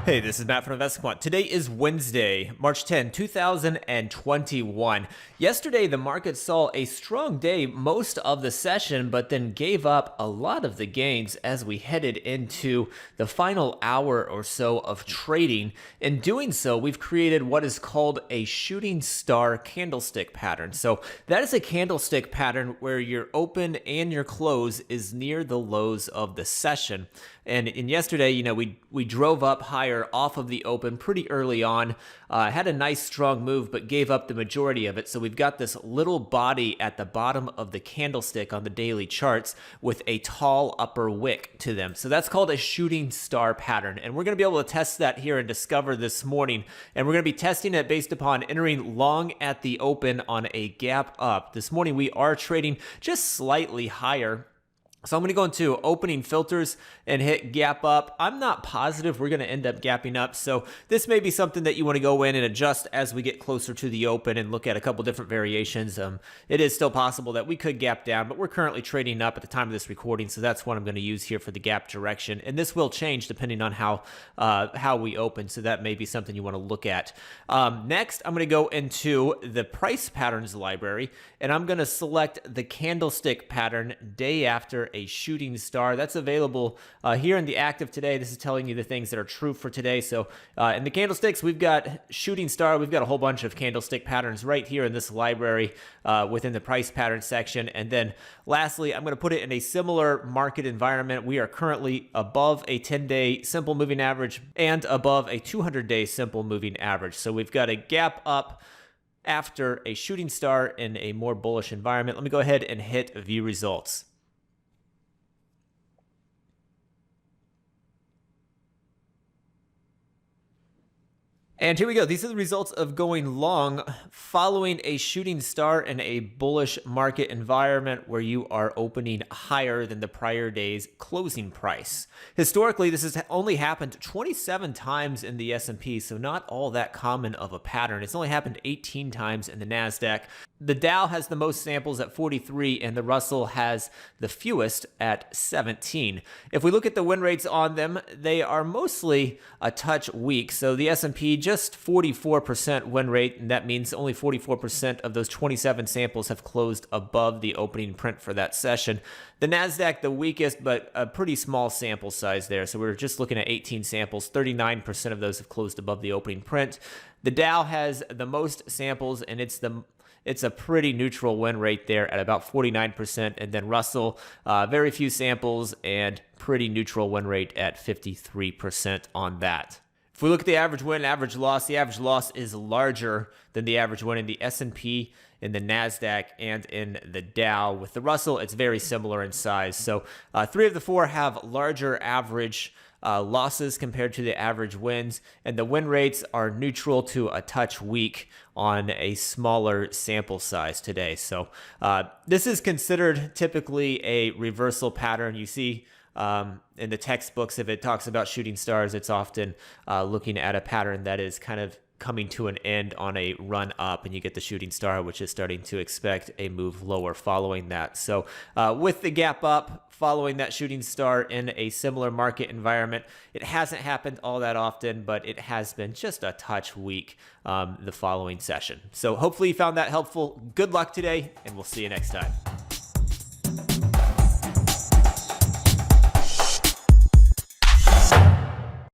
Hey, this is Matt from InvestiQuant. Today is Wednesday, March 10, 2021. Yesterday, the market saw a strong day most of the session, but then gave up a lot of the gains as we headed into the final hour or so of trading. In doing so, we've created what is called a shooting star candlestick pattern. So that is a candlestick pattern where your open and your close is near the lows of the session. And in yesterday, we drove up higher off of the open pretty early on, had a nice strong move, but gave up the majority of it. So we've got this little body at the bottom of the candlestick on the daily charts with a tall upper wick to them. So that's called a shooting star pattern. And we're going to be able to test that here and discover this morning. And we're going to be testing it based upon entering long at the open on a gap up. This morning, we are trading just slightly higher. So I'm going to go into opening filters and hit gap up. I'm not positive we're going to end up gapping up. So this may be something that you want to go in and adjust as we get closer to the open and look at a couple different variations. It is still possible that we could gap down, but we're currently trading up at the time of this recording. So that's what I'm going to use here for the gap direction. And this will change depending on how we open. So that may be something you want to look at. Next, I'm going to go into the price patterns library, and I'm going to select the candlestick pattern day after a shooting star. That's available here in the active today. This is telling you the things that are true for today. So in the candlesticks, we've got shooting star. We've got a whole bunch of candlestick patterns right here in this library within the price pattern section. And then lastly, I'm going to put it in a similar market environment. We are currently above a 10-day simple moving average and above a 200-day simple moving average. So we've got a gap up after a shooting star in a more bullish environment. Let me go ahead and hit view results. And here we go. These are the results of going long following a shooting star in a bullish market environment where you are opening higher than the prior day's closing price. Historically, this has only happened 27 times in the S&P, so not all that common of a pattern. It's only happened 18 times in the NASDAQ. The Dow has the most samples at 43, and the Russell has the fewest at 17. If we look at the win rates on them, they are mostly a touch weak. So the S&P just 44% win rate, and that means only 44% of those 27 samples have closed above the opening print for that session. The NASDAQ, the weakest, but a pretty small sample size there. So we're just looking at 18 samples. 39% of those have closed above the opening print. The Dow has the most samples, and it's a pretty neutral win rate there at about 49%. And then Russell, very few samples and pretty neutral win rate at 53% on that. If we look at the average win, average loss, the average loss is larger than the average win in the S&P, in the NASDAQ, and in the Dow. With the Russell, it's very similar in size. So 3 of the 4 have larger average losses compared to the average wins, and the win rates are neutral to a touch weak on a smaller sample size today. So this is considered typically a reversal pattern. You see in the textbooks, if it talks about shooting stars, it's often looking at a pattern that is kind of coming to an end on a run up, and you get the shooting star, which is starting to expect a move lower following that. So with the gap up following that shooting star in a similar market environment, it hasn't happened all that often, but it has been just a touch weak the following session. So hopefully you found that helpful. Good luck today, and we'll see you next time.